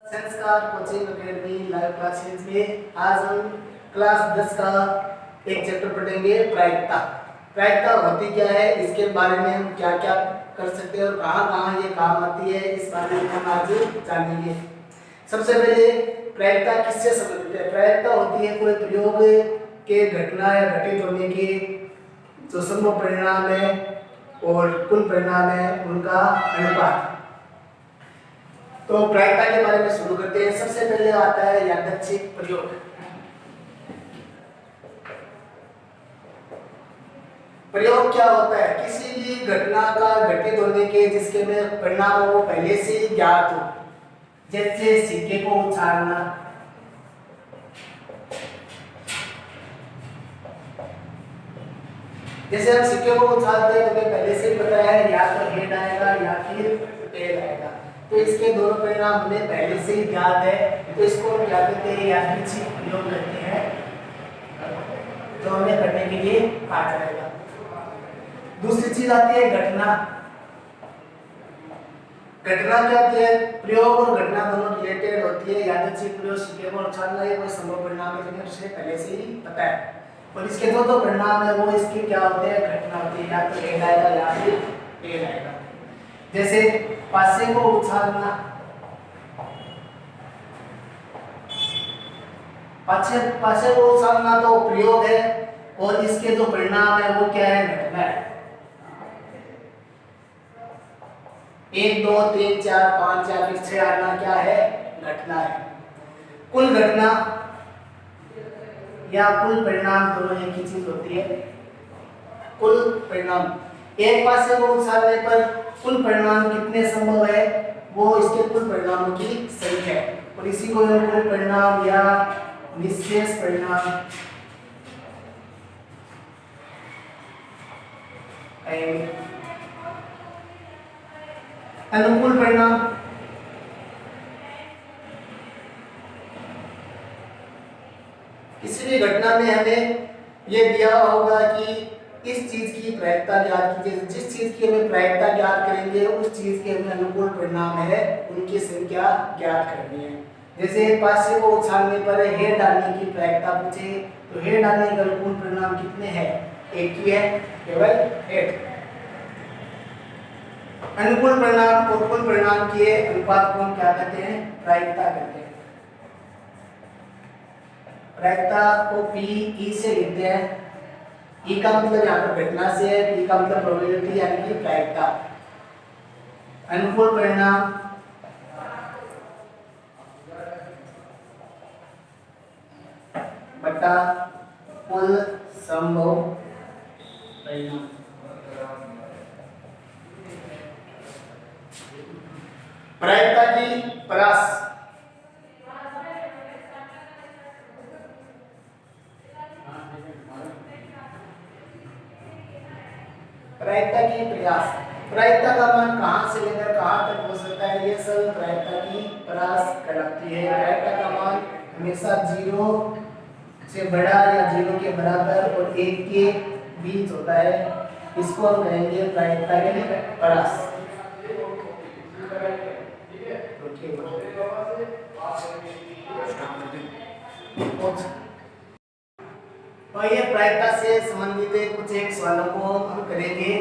संस्कार coaching academy live classes में आज हम क्लास 10 का एक चैप्टर पढ़ेंगे प्रायिकता। प्रायिकता होती क्या है, इसके बारे में हम क्या क्या कर सकते हैं और कहाँ कहाँ ये काम आती है, इस बारे में हम आज जानेंगे। सबसे पहले प्रायिकता किससे संबंधित है? प्रायिकता होती है कोई प्रयोग के घटना या घटित होने के जो संभव परिणाम है और कुल परिणाम है उनका अनुपात। तो प्रायिकता के बारे में शुरू करते हैं। सबसे पहले आता है यादृच्छिक प्रयोग। प्रयोग क्या होता है? किसी भी घटना का घटित होने के जिसके में परिणाम वो पहले से ही ज्ञात हो, जैसे सिक्के को उछालना, जैसे हम सिक्के को उछालते हैं तो पहले से ही पता है या तो हेड आएगा या फिर टेल आएगा, तो इसके दोनों परिणाम हमें पहले से ही ज्ञात है, तो इसको हम क्या कहते हैं? यादृच्छिक प्रयोग करते हैं, जो हमें करने के लिए आ जाएगा। दूसरी चीज आती है घटना। घटना क्या होती है? प्रयोग और घटना दोनों रिलेटेड होती है। यादृच्छिक प्रयोग सिक्के को उछालना ये कोई संभव परिणाम है जिन्हें उसे पहले से ही पता है, और इसके दो परिणाम है वो इसके क्या होते हैं? घटना होती है, या तो हेड आएगा या फिर टेल आएगा। जैसे पासे को उछालना, पासे को उछालना तो प्रयोग है और इसके जो परिणाम है वो क्या है? घटना है। 1 2 3 4 5 या फिर 6 आना क्या है? घटना है। कुल घटना या कुल परिणाम दोनों एक ही चीज होती है। कुल परिणाम, एक पासे को उछालने पर कुल परिणाम कितने संभव है वो इसके कुल परिणामों की संख्या है, और इसी को हम कुल परिणाम या निश्चेष परिणाम अनुकूल परिणाम किसी भी घटना में हमें यह दिया होगा कि इस चीज की प्रायिकता ज्ञात कीजिए, जिस चीज की हमें प्रायिकता ज्ञात करेंगे उस चीज के हमें अनुकूल परिणाम है उनकी संख्या ज्ञात करनी है। जैसे पासे को उछालने पर हेड डालने की प्रायिकता पूछे तो हेड डालने के अनुकूल परिणाम कितने हैं? एक ही है, केवल हेड। अनुकूल परिणाम और कुल परिणाम के अनुपात को हम क्या कहते हैं? प्रायिकता कहते हैं। प्रायिकता को P से लिखते हैं। E का मतलब यहाँ पर घटना से है, P का मतलब प्रोबेबिलिटी यानी कि प्रायिकता। अनुकूल परिणाम बटा कुल संभव परिणाम। प्रायिकता की परास, प्रायिकता की प्रयास, प्रायिकता का मान कहां से लेकर कहां तक हो सकता है, ये सब प्रायिकता की प्रयास कहलाती है। प्रायिकता का मान हमेशा 0 से बड़ा या 0 के बराबर और 1 के बीच होता है, इसको हम कहेंगे प्रायिकता की प्रयास। और ये प्रायिकता से संबंधित कुछ एक सवालों को हम करेंगे।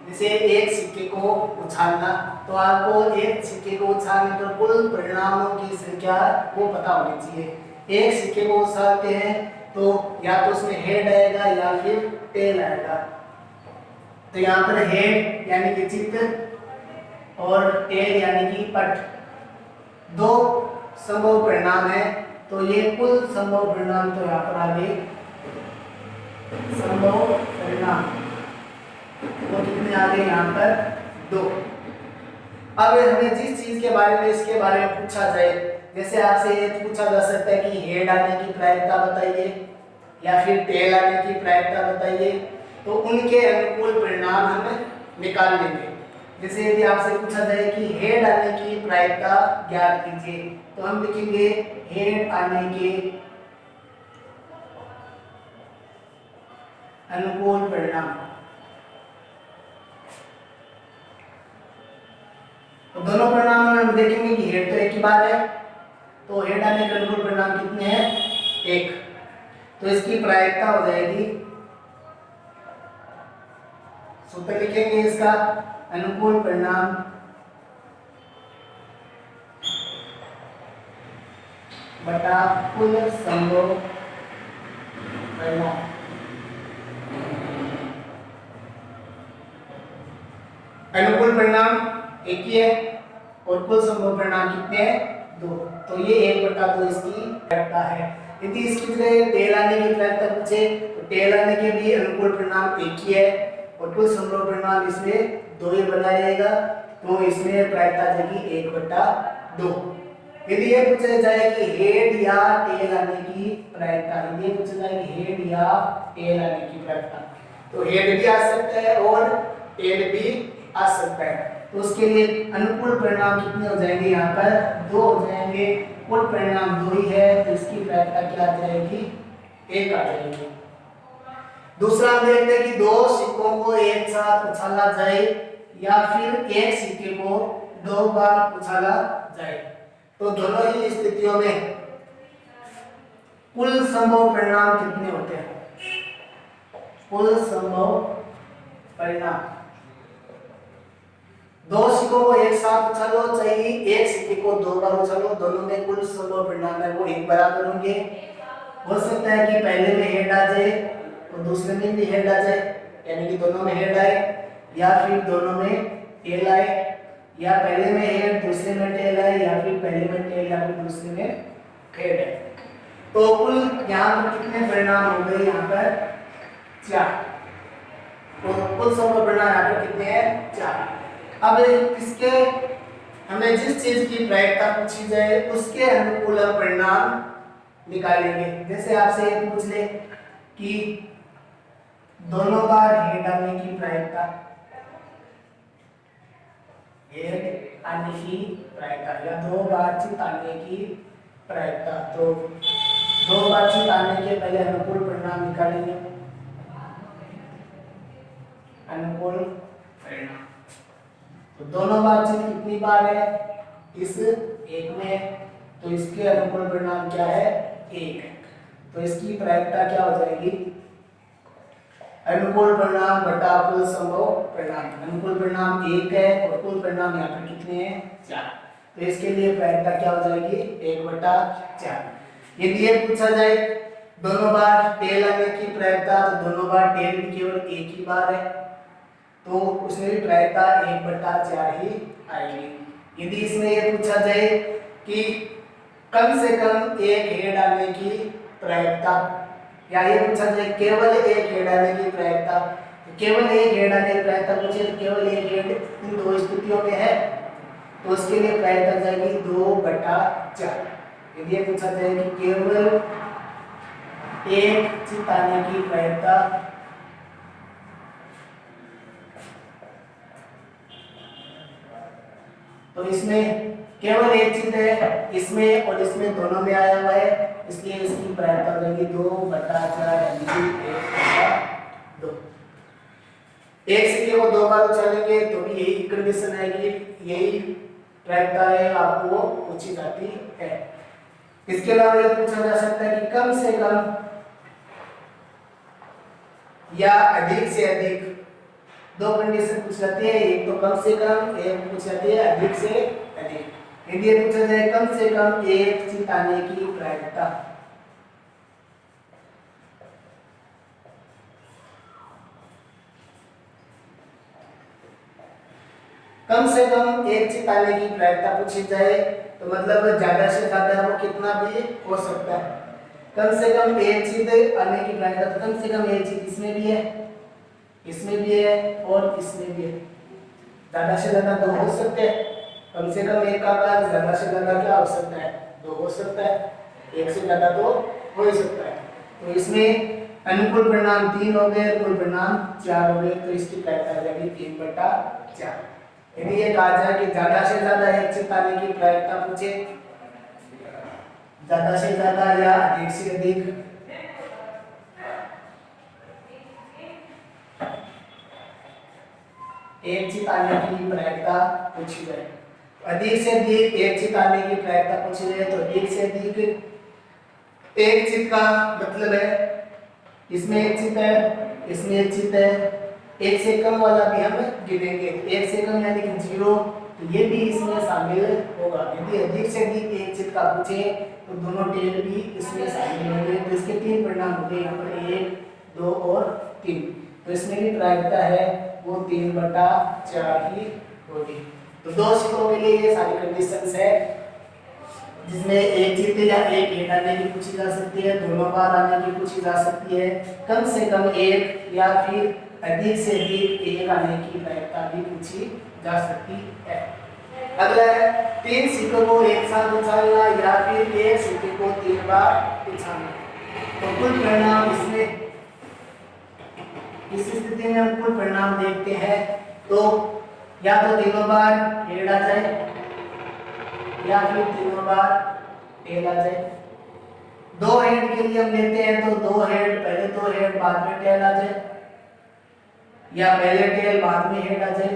जैसे एक सिक्के को उछालना, तो आपको एक सिक्के को उछालने पर कुल परिणामों की संख्या वो पता होनी चाहिए। एक सिक्के को उछालते हैं तो या तो उसमें हेड आएगा या फिर टेल आएगा, तो यहाँ पर हेड यानी कि चित्त और टेल यानी कि पट, दो संभव परिणाम है, तो ये कुल संभव परिणाम तो यहाँ पर आगे संभव परिणाम तो कितने आ गए? यहाँ पर 2। अब हमें जिस चीज के बारे में इसके बारे में पूछा जाए, जैसे आपसे ये पूछा जा सकता है कि हेड आने की प्रायिकता बताइए या फिर टेल आने की प्रायिकता बताइए, तो उनके अनुकूल परिणाम हम निकाल लेंगे। जैसे यदि आपसे पूछा जाए कि हेड आने की प्रायिकता ज्ञात कीजिए, तो हम लिखेंगे हेड आने के अनुकूल परिणाम। तो दोनों परिणाम में हम देखेंगे कि हेड तो एक ही बात है, तो हेड आने के अनुकूल परिणाम कितने हैं? 1। तो इसकी प्रायिकता हो जाएगी, सूत्र लिखेंगे इसका, अनुकूल परिणाम बटा कुल संभव परिणाम। अनुकूल परिणाम 1 ही है और कुल संभव परिणाम कितने हैं? 2। तो ये 1/2 इसकी प्रायिकता है। यदि इसकी जगह टेल आने की प्रायिकता पूछे तो टेल आने के भी अनुकूल परिणाम 1 ही है और कुल संभव परिणाम इसमें 2 ही बना रहेगा, तो इसमें प्रायिकता जाएगी 1/2। यदि ये पूछा जाए कि हेड या टेल आने की प्रायिकता, यदि ये पूछा जाए कि हेड या टेल आने की प्रायिकता, तो हेड भी आ सकता है और टेल भी आ सकता है। तो उसके लिए अनुकूल परिणाम कितने हो जाएंगे? यहाँ पर 2 हो जाएंगे, कुल परिणाम 2 ही है, तो इसकी प्रायिकता क्या आ जाएगी? 1 आ जाएगी। दूसरा हम देखते हैं कि 2 सिक्कों को एक साथ उछाला जाए या फिर एक सिक्के को 2 बार उछाला जाए, तो दोनों ही स्थितियों में कुल संभव परिणाम कितने होते हैं? कुल संभव परिणाम, 2 सिक्कों को एक साथ उछालो चाहे एक सिक्के को 2 बार उछालो, दोनों में कुल संभव परिणाम है वो एक बराबर होंगे। हो सकता है कि पहले में हेड आ जाए और दूसरे में भी हेड आ जाए, यानी कि दोनों में हेड आए, या फिर दोनों में टेल आए, या पहले में हेड दूसरे में टेल आए, या फिर पहले में टेल या फिर दूसरे में हेड है। तो कुल यहाँ पर कितने परिणाम हो गए? यहाँ पर 4। तो कुल संभव परिणाम यहाँ पर कितने हैं? 4। अब इसके हमें जिस चीज की प्रायिकता पूछी जाए उसके अनुकूल परिणाम निकालेंगे। जैसे आपसे ये पूछ ले कि दोनों बार हेड आने की प्रायिकता, हेड आने की प्रायिकता या 2 बार चित आने की प्रायिकता, तो 2 बार चित आने के पहले अनुकूल परिणाम निकालेंगे। अनुकूल परिणाम, तो दोनों बातचीत कितनी बार है? इस एक में, तो इसके अनुकूल परिणाम क्या है? 1। तो इसकी प्रायिकता क्या हो जाएगी? अनुकूल परिणाम बटा कुल संभव परिणाम। अनुकूल परिणाम 1 है और कुल परिणाम यहाँ पर कितने हैं? 4। तो इसके लिए प्रायिकता क्या हो जाएगी? 1/4। यदि ये पूछा जाए दोनों बार टेल आने की प्रायिकता, तो दोनों बार टेल भी केवल 1 ही बार है, तो उसमें भी प्रायिकता 1/4 ही आएगी। यदि इसमें ये पूछा जाए कि कम से कम एक हेड आने की प्रायिकता, या ये पूछा जाए केवल एक हेड आने की प्रायिकता, तो केवल एक हेड आने की प्रायिकता पूछे तो केवल एक हेड इन 2 स्थितियों में है, तो उसके लिए प्रायिकता जाएगी 2/4। यदि ये पूछा जाए कि केवल एक चित आने की प्रायिकता, तो इसमें केवल एक चिन्ह है, इसमें और इसमें दोनों में आया हुआ है, इसलिए इसकी प्रायिकता हो जाएगी 2/4 यानी कि 1/2। एक सिक्के को 2 बार उछालेंगे तो भी यही कंडीशन आएगी, यही प्रायिकता है आपको पूछी जाती है। इसके अलावा यह पूछा जा सकता है कि कम से कम या अधिक से अधिक, 2 कंडीशन पूछ जाती है, एक तो कम से कम, एक पूछ जाती है अधिक से अधिक। यदि ये पूछा जाए कम से कम एक चित आने की प्रायिकता, कम से कम एक चित आने की प्रायिकता पूछी जाए तो मतलब ज्यादा से ज्यादा वो कितना भी हो सकता है। कम से कम एक चित आने की प्रायिकता, तो कम से कम एक चित इसमें भी है, इसमें भी है और इसमें भी है। ज्यादा से ज्यादा 2 हो सकते हैं, कम से कम एक का आकार ज्यादा से ज्यादा क्या हो सकता है? 2 हो सकता है, एक से ज्यादा तो हो ही सकता है। तो इसमें अनुकूल परिणाम 3 हो गए, कुल परिणाम 4 हो गए, तो इसकी प्रायिकता हो जाएगी 3/4। यदि ये कहा जाए कि ज्यादा से ज्यादा एक चित आने की प्रायिकता पूछे, ज्यादा से ज्यादा या अधिक से अधिक, एक चित आने की प्रायिकता पूछी जाए, अधिक से अधिक एक चित आने की प्रायिकता पूछी है, तो अधिक से अधिक एक चित का मतलब है इसमें एक चित है, इसमें एक चित है, एक से कम वाला भी हम गिनेंगे, एक से कम यानी कि 0, तो ये भी इसमें शामिल होगा। यदि अधिक से अधिक एक चित का पूछे तो दोनों टेल भी इसमें शामिल होंगे। तो इसके 3 परिणाम होंगे यहाँ पर, 1, 2 और 3। तो इसमें भी प्रायिकता है वो 3/4 ही होगी। तो 2 सिक्कों के लिए ये सारी कंडीशंस है, जिसमें एक जीत या एक हेड आने की पूछी जा सकती है, दोनों बार आने की पूछी जा सकती है, कम से कम एक या फिर अधिक से अधिक एक आने की प्रायिकता भी पूछी जा सकती है। अगला है 3 सिक्कों को एक साथ उछालना या फिर एक सिक्के को 3 बार उछालना। तो कुल परिणाम इसमें, इस स्थिति में हम कुल परिणाम देखते हैं, तो या तो तीनों बार हेड आ जाए या फिर तीनों बार टेल आ जाए। 2 हेड के लिए हम लेते हैं तो 2 हेड, पहले 2 हेड बाद में टेल आ जाए, या पहले टेल बाद में हेड आ जाए,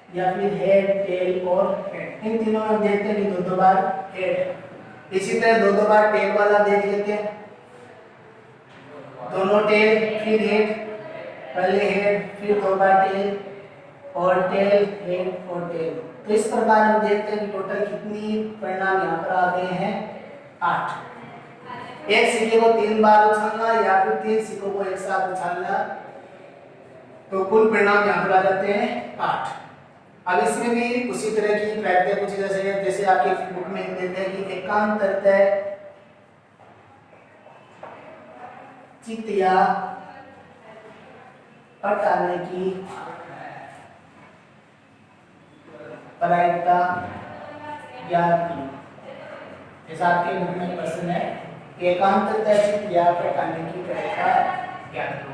या फिर हेड टेल और हेड। इन तीनों में हम देखते हैं कि 2-2 बार हेड है। इसी तरह 2-2 बार टेल वाला देख लेते हैं, दोनों टेल फिर हेड, पहले हेड फिर 2 बार टेल और टेल हेड और टेल। तो इस प्रकार हम देखते हैं कि टोटल कितनी परिणाम यहाँ पर आ गए हैं, 8। एक सिक्के को 3 बार उछालना या फिर 3 सिक्कों को एक साथ उछालना, तो कुल परिणाम यहाँ पर आ जाते हैं 8। अब इसमें भी उसी तरह की प्रायिकताएं पूछी जा सकती है, जैसे आपके बुक में देते हैं कि एकांतरतः चित्त या पट आने की प्रायिकता ज्ञात की। जैसा आपके बुक में प्रश्न है, एकांतरतः चित्त या पट आने की प्रायिकता ज्ञात करो।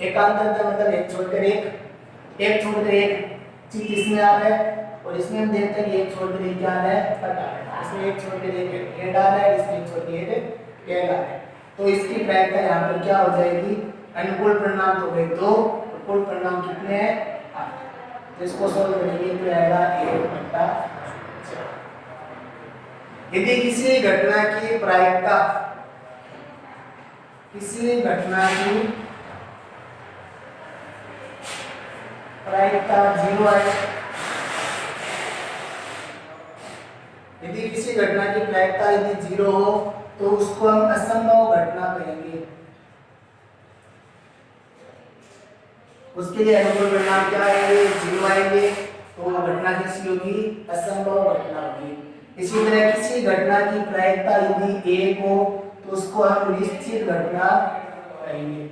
एकांतरतः मतलब एक छोड़कर एक छोड़कर एक चित्त इसमें आ रहा है, और इसमें हम देखते हैं कि एक छोड़कर एक क्या आ रहा है, पट आ रहा है। इसमें एक छोड़कर एक हेड आ रहा है, इसमें एक छोड़कर एक टेल आ रहा है। तो इसकी प्रायिकता यहाँ पर क्या हो जाएगी, अनुकूल परिणाम तो गए 2, कुल परिणाम कितने हैं, 8। तो इसको सोल्व करेंगे तो आएगा 1/4। यदि किसी घटना की प्रायिकता, किसी घटना की प्रायिकता 0 है, यदि किसी घटना की प्रायिकता यदि 0 हो तो उसको हम असंभव घटना कहेंगे। उसके लिए अनुकूल परिणाम क्या आएंगे, 0 आएंगे, तो घटना कैसी होगी, असंभव घटना होगी। इसी तरह किसी घटना की प्रायिकता यदि 1 हो तो उसको हम निश्चित घटना कहेंगे,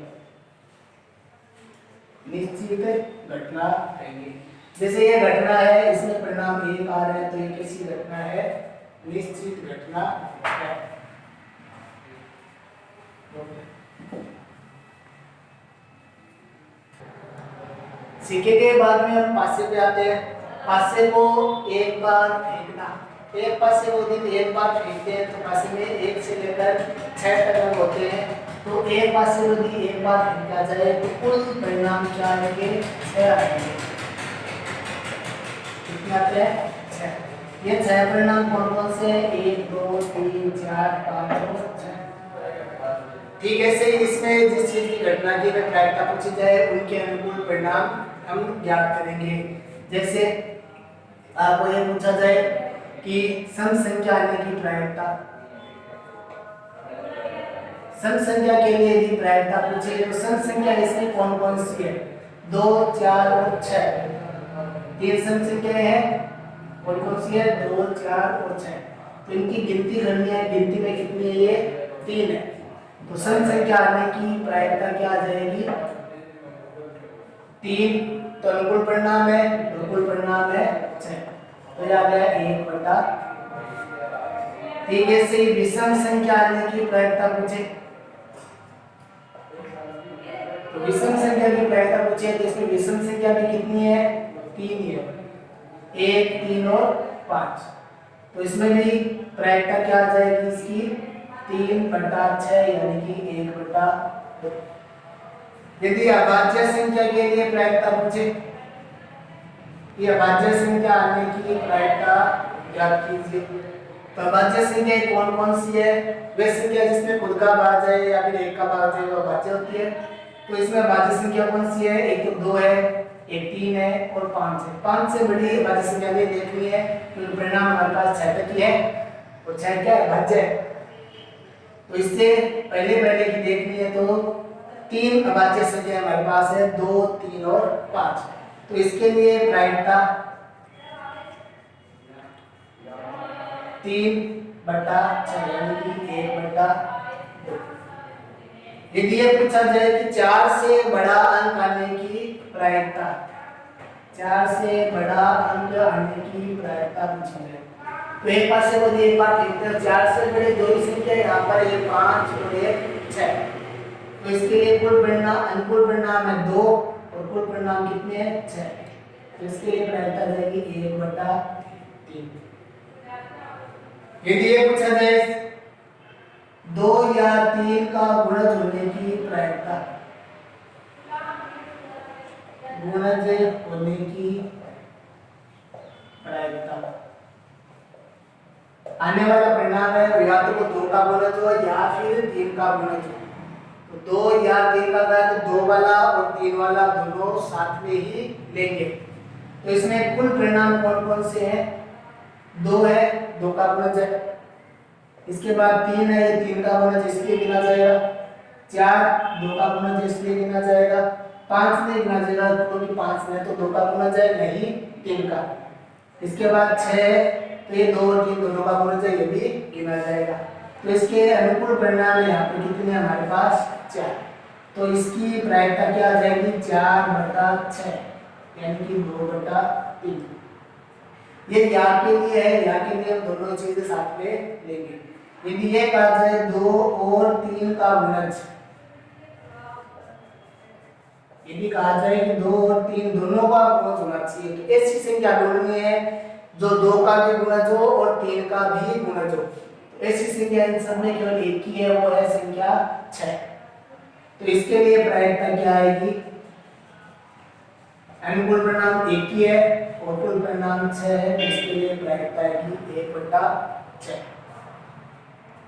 निश्चित घटना कहेंगे। जैसे ये घटना है, इसमें परिणाम 1 आ रहा है, तो ये कैसी घटना है, निश्चित घटना है। सिक्के के बाद में हम पासे पे आते हैं। पासे को एक बार फेंकना, एक पासे को यदि एक बार फेंकते हैं तो पासे में 1 से लेकर 6 तक होते हैं। तो एक पासे को यदि एक बार फेंका जाए तो कुल परिणाम क्या आएंगे, 6 आएंगे। कितने आते हैं, 6। ये 6 परिणाम कौन कौन से हैं, 1 2 3 4 5 और 6। ठीक है, से इसमें जिस चीज की घटना की प्रायिकता पूछी जाए उनके अनुकूल परिणाम हम ज्ञात करेंगे। जैसे आपको ये पूछा जाए कि सम संख्या आने की प्रायिकता, सम संख्या के लिए यदि प्रायिकता पूछे तो सम संख्या इसमें कौन कौन सी है, 2 4 और 6। 3 सम संख्याएं हैं, कौन कौन सी है, 2 4 और 6। तो इनकी गिनती करनी है, गिनती में कितनी है, ये 3 है। तो सम संख्या आने की प्रायिकता क्या आ जाएगी, 3। तो अनुकूल परिणाम है, अनुकूल परिणाम है 6, तो यह आ गया 1/। ठीक है, से विषम संख्या आने की प्रायिकता पूछे तो विषम संख्या की प्रायिकता पूछे तो इसमें विषम संख्या भी कितनी है, 3 है, 1 3 और 5। तो इसमें भी प्रायिकता क्या आ जाएगी इसकी, 3/6 यानी कि 1/2। यदि अभाज्य संख्या के लिए प्रायिकता पूछे, ये अभाज्य संख्या आने की प्रायिकता याद कीजिए। तो अभाज्य संख्या कौन कौन सी है? वे संख्या जिसमें खुद का भाज्य है या फिर एक का भाज्य है वो अभाज्य होती है। तो इसमें अभाज्य संख्या कौन सी है? एक तो 2 है, एक 3 है और 5 है। 5 से बड़ी अभाज्य संख्या भी देखनी है तो परिणाम हमारे पास 6 तक ही है और 6 क्या है? भाज्य है। तो इससे पहले की देखनी है तो 3 अभाज्य संख्या हमारे पास है, 2, 3 और 5। तो इसके लिए प्रायिकता 3/6 यानी कि 1/2। यदि ये पूछा जाए कि 4 से बड़ा अंक आने की प्रायिकता, 4 से बड़ा अंक आने की प्रायिकता पूछी जाए तो एक पासे को एक बार लिखते हैं। 4 से बड़े दो ही संख्या यहाँ पर ये 5 और एक 6। तो इसके लिए कुल परिणाम, अनुकूल परिणाम है 2 और कुल परिणाम कितने हैं? 6। तो इसके लिए प्रायिकता जाएगी 1/3। यदि ये पूछा जाए 2 या 3 का गुणज होने की प्रायिकता, गुणज होने की प्रायिकता, आने वाला परिणाम है या तो 2 का गुणज हो या फिर 3 का गुणज हो। तो 2 या 3 का है तो 2 वाला और 3 वाला दोनों साथ में ही लेंगे। तो इसमें कुल परिणाम कौन कौन से हैं? 2 है, 2 का गुणज है। इसके बाद 3 है, 3 का गुणज इसलिए गिना जाएगा। 4 2 का गुणज इसलिए गिना जाएगा। 5 नहीं गिना जाएगा क्योंकि 5 में तो 2 का गुणज है नहीं 3 का। इसके बाद 6 तो ये 2 और 3 दोनों का गुणज है, ये भी गिना जाएगा। तो इसके अनुकूल परिणाम यहाँ पे कितने हमारे पास? 4। तो इसकी प्रायिकता क्या आ जाएगी? 4/6 यानी कि 2/3। ये या के लिए है, या के लिए हम दोनों चीजें साथ में लेंगे। यदि ये कहा जाए 2 और 3 का गुणज, यदि कहा जाए कि 2 और 3 दोनों का गुणज होना चाहिए तो ऐसी संख्या ढूंढनी है जो 2 का भी गुणज हो और 3 का भी गुणज हो। तो ऐसी संख्या इन सब में केवल एक ही है, वो है संख्या 6। तो इसके लिए प्रायिकता क्या आएगी? अनुकूल परिणाम 1 ही है और कुल परिणाम 6 है, इसके लिए प्रायिकता आएगी 1/6।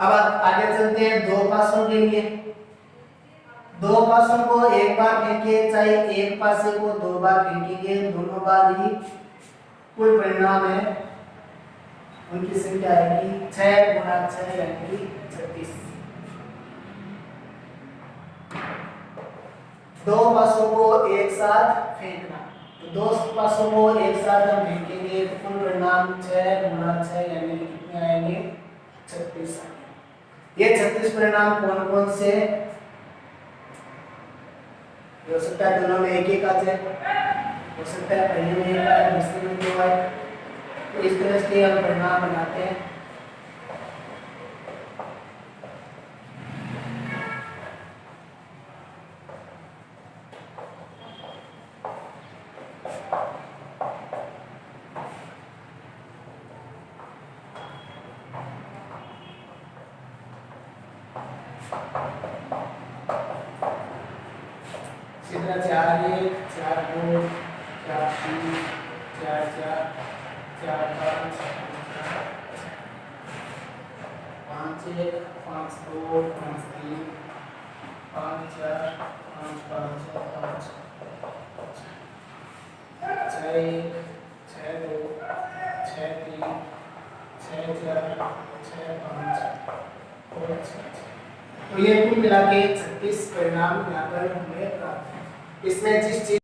अब आगे चलते हैं 2 पासों के लिए। 2 पासों को एक बार फेंके, चाहे एक पासे को 2 बार फेंकेंगे, दोनों बार ही कुल परिणाम है उनकी संख्या आएगी 6 × 6 यानी कि 36। 2 पासों को एक साथ फेंकना, तो 2 पासों को एक साथ हम फेंकेंगे तो कुल परिणाम 6 × 6 यानी कि कितने आएंगे? 36। ये 36 परिणाम कौन कौन से? हो सकता है दोनों में एक आ जाए, हो सकता है पहले में एक आए दूसरे में 2 आए। तो इस तरह से हम परिणाम बनाते हैं। इसी तरह 4 1 4 2 4 3 4 4 4 5 5 1 5 2 5 3 5 4 5 5 5 6 1 6 2 6 3 6 4 6 5 और 6। तो ये कुल मिला के 36 परिणाम यहाँ पर हमें प्राप्त है। इसमें जिस चीज